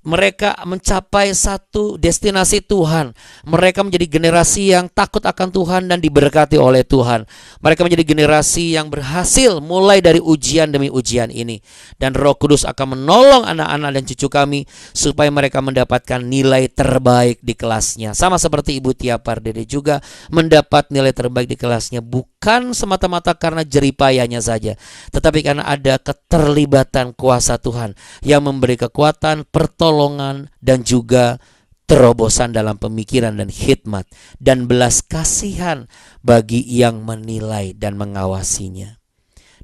Speaker 1: Mereka mencapai satu destinasi Tuhan. Mereka menjadi generasi yang takut akan Tuhan dan diberkati oleh Tuhan. Mereka menjadi generasi yang berhasil mulai dari ujian demi ujian ini. Dan Roh Kudus akan menolong anak-anak dan cucu kami supaya mereka mendapatkan nilai terbaik di kelasnya. Sama seperti Ibu Tia Pardede juga mendapat nilai terbaik di kelasnya, bukan semata-mata karena jeripayanya saja, tetapi karena ada keterlibatan kuasa Tuhan yang memberi kekuatan, pertolongan, dan juga terobosan dalam pemikiran dan khidmat, dan belas kasihan bagi yang menilai dan mengawasinya.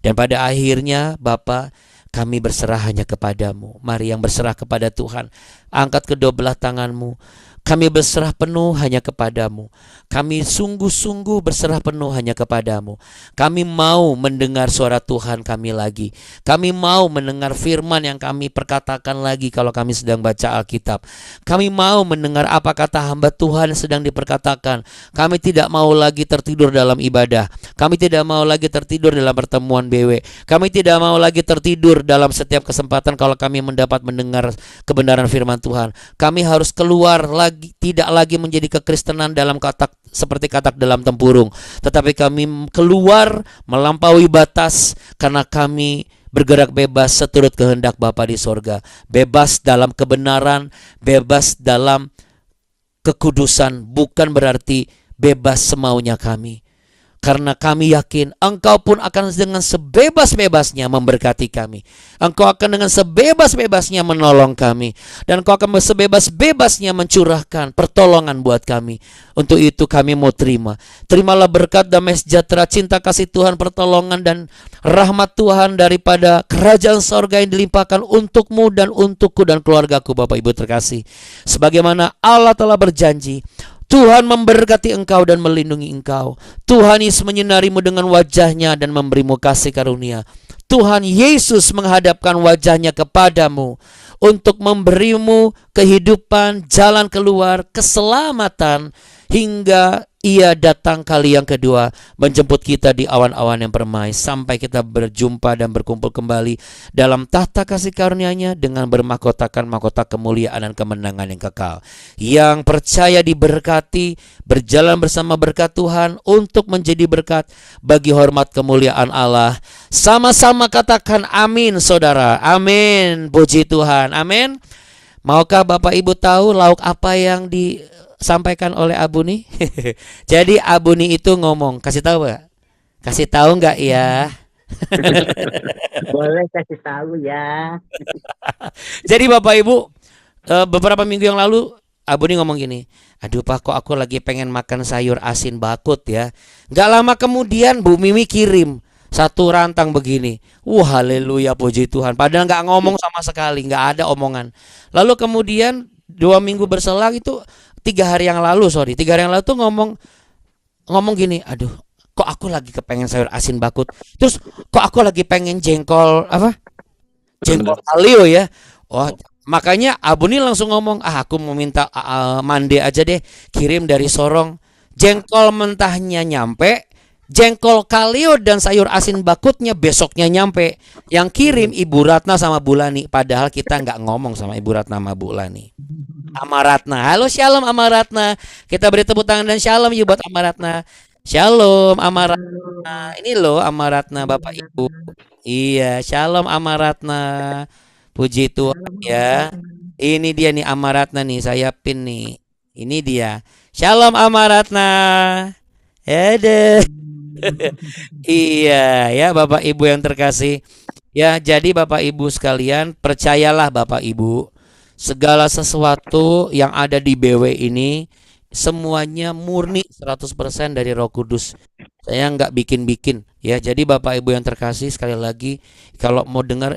Speaker 1: Dan pada akhirnya Bapa, kami berserah hanya kepadamu. Mari yang berserah kepada Tuhan, angkat kedua belah tanganmu. Kami berserah penuh hanya kepadamu. Kami sungguh-sungguh berserah penuh hanya kepadamu. Kami mau mendengar suara Tuhan kami lagi. Kami mau mendengar firman yang kami perkatakan lagi kalau kami sedang baca Alkitab. Kami mau mendengar apa kata hamba Tuhan sedang diperkatakan. Kami tidak mau lagi tertidur dalam ibadah. Kami tidak mau lagi tertidur dalam pertemuan BW. Kami tidak mau lagi tertidur dalam setiap kesempatan kalau kami mendapat mendengar kebenaran firman Tuhan. Kami harus keluar lagi, tidak lagi menjadi kekristenan dalam katak seperti katak dalam tempurung, tetapi kami keluar melampaui batas karena kami bergerak bebas seturut kehendak Bapa di sorga, bebas dalam kebenaran, bebas dalam kekudusan, bukan berarti bebas semaunya kami. Karena kami yakin Engkau pun akan dengan sebebas-bebasnya memberkati kami. Engkau akan dengan sebebas-bebasnya menolong kami. Dan Engkau akan sebebas-bebasnya mencurahkan pertolongan buat kami. Untuk itu kami mau terima. Terimalah berkat, damai sejahtera, cinta kasih Tuhan, pertolongan dan rahmat Tuhan daripada kerajaan sorga yang dilimpahkan untukmu dan untukku dan keluargaku, Bapak Ibu terkasih. Sebagaimana Allah telah berjanji, Tuhan memberkati engkau dan melindungi engkau. Tuhan Yesus menyinarimu dengan wajahnya dan memberimu kasih karunia. Tuhan Yesus menghadapkan wajahnya kepadamu untuk memberimu kehidupan, jalan keluar, keselamatan, hingga Ia datang kali yang kedua menjemput kita di awan-awan yang permai, sampai kita berjumpa dan berkumpul kembali dalam tahta kasih karunia-Nya dengan bermahkotakan mahkota kemuliaan dan kemenangan yang kekal. Yang percaya diberkati, berjalan bersama berkat Tuhan untuk menjadi berkat bagi hormat kemuliaan Allah. Sama-sama katakan amin, saudara. Amin. Puji Tuhan. Amin. Maukah Bapak Ibu tahu lauk apa yang disampaikan oleh Abuni? Jadi Abuni itu ngomong, kasih tahu nggak? Kasih tahu nggak ya?
Speaker 2: Boleh kasih tahu ya.
Speaker 1: Jadi Bapak Ibu, beberapa minggu yang lalu Abuni ngomong gini, aduh Pak, kok aku lagi pengen makan sayur asin bakut ya. Nggak lama kemudian Bu Mimi kirim satu rantang begini. Wah, haleluya, puji Tuhan. Padahal nggak ngomong sama sekali, nggak ada omongan. Lalu kemudian 2 minggu berselang itu 3 hari yang lalu tuh ngomong gini, aduh, kok aku lagi kepengen sayur asin bakut. Terus kok aku lagi pengen jengkol kalio ya. Oh, makanya Abuni langsung ngomong, aku mau minta Mande aja deh, kirim dari Sorong. Jengkol mentahnya nyampe, jengkol kalio dan sayur asin bakutnya besoknya nyampe. Yang kirim Ibu Ratna sama Bu Lani. Padahal kita nggak ngomong sama Ibu Ratna sama Bu Lani. Amaratna, halo shalom Amaratna. Kita beri tepuk tangan dan shalom yuk buat Amaratna. Shalom Amaratna. Ini loh Amaratna Bapak Ibu. Iya, shalom Amaratna. Puji Tuhan ya. Ini dia nih Amaratna nih, saya pin nih. Ini dia. Shalom Amaratna. Ada. Iya ya Bapak Ibu yang terkasih. Ya, jadi Bapak Ibu sekalian, percayalah Bapak Ibu, segala sesuatu yang ada di BW ini semuanya murni 100% dari Roh Kudus. Saya nggak bikin-bikin ya. Jadi Bapak Ibu yang terkasih, sekali lagi, kalau mau dengar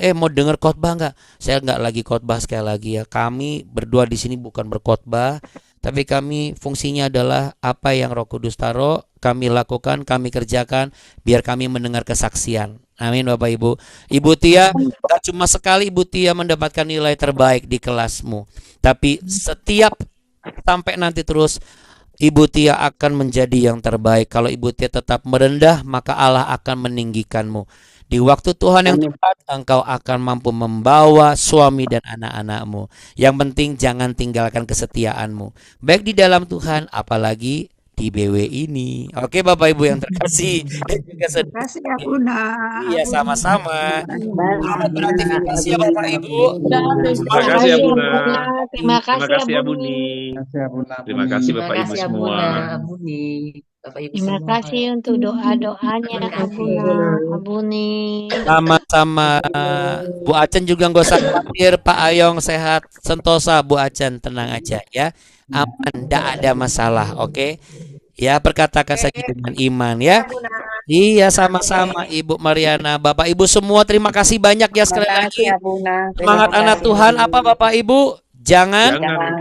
Speaker 1: khotbah nggak? Saya nggak lagi khotbah, sekali lagi ya. Kami berdua di sini bukan berkhotbah, tapi kami fungsinya adalah apa yang Roh Kudus taruh, kami lakukan, kami kerjakan, biar kami mendengar kesaksian. Amin Bapak Ibu. Ibu Tia, gak cuma sekali Ibu Tia mendapatkan nilai terbaik di kelasmu, tapi setiap sampai nanti terus Ibu Tia akan menjadi yang terbaik. Kalau Ibu Tia tetap merendah, maka Allah akan meninggikanmu. Di waktu Tuhan yang tepat, engkau akan mampu membawa suami dan anak-anakmu. Yang penting jangan tinggalkan kesetiaanmu, baik di dalam Tuhan, apalagi di BW ini. Oke Bapak Ibu yang terkasih.
Speaker 3: Terima kasih ya Bunda.
Speaker 1: Iya, sama-sama. Selamat beraktivitas ya Bapak Ibu.
Speaker 4: Terima kasih ya Bunda.
Speaker 5: Terima kasih
Speaker 4: ya Buni. Terima kasih Bapak Ibu semua.
Speaker 5: Terima kasih untuk doa-doanya Abuni.
Speaker 1: Sama-sama. Bu Achen juga nggak usah khawatir, Pak Ayong sehat sentosa. Bu Achen tenang aja ya, aman, tidak ada masalah. Oke ya, perkatakan saja dengan iman ya. Iya, sama-sama Ibu Mariana. Bapak Ibu semua terima kasih banyak ya sekali lagi. Semangat anak Tuhan. Apa Bapak Ibu? Jangan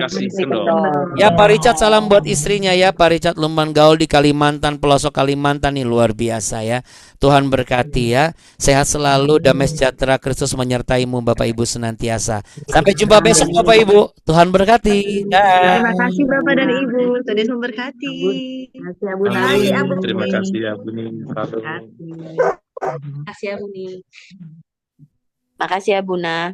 Speaker 4: kasih kendor.
Speaker 1: Ya, Pak Richard salam buat istrinya ya, Pak Richard Lumban Gaul di Kalimantan, pelosok Kalimantan, ini luar biasa ya. Tuhan berkati ya. Sehat selalu, damai sejahtera Kristus menyertaimu Bapak Ibu senantiasa. Sampai jumpa besok Bapak Ibu. Tuhan berkati.
Speaker 3: Terima kasih Bapak dan Ibu. Tuhan memberkati.
Speaker 4: Terima kasih ya Buni.
Speaker 5: Terima kasih ya Buni. Makasih ya Buna.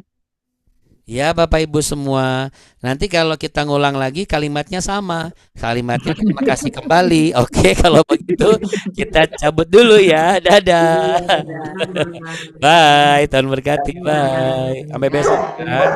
Speaker 1: Ya Bapak Ibu semua, nanti kalau kita ngulang lagi kalimatnya sama. Kalimatnya terima kasih kembali. Oke, kalau begitu kita cabut dulu ya. Dadah. Bye, Tuhan berkati. Bye. Sampai besok ya.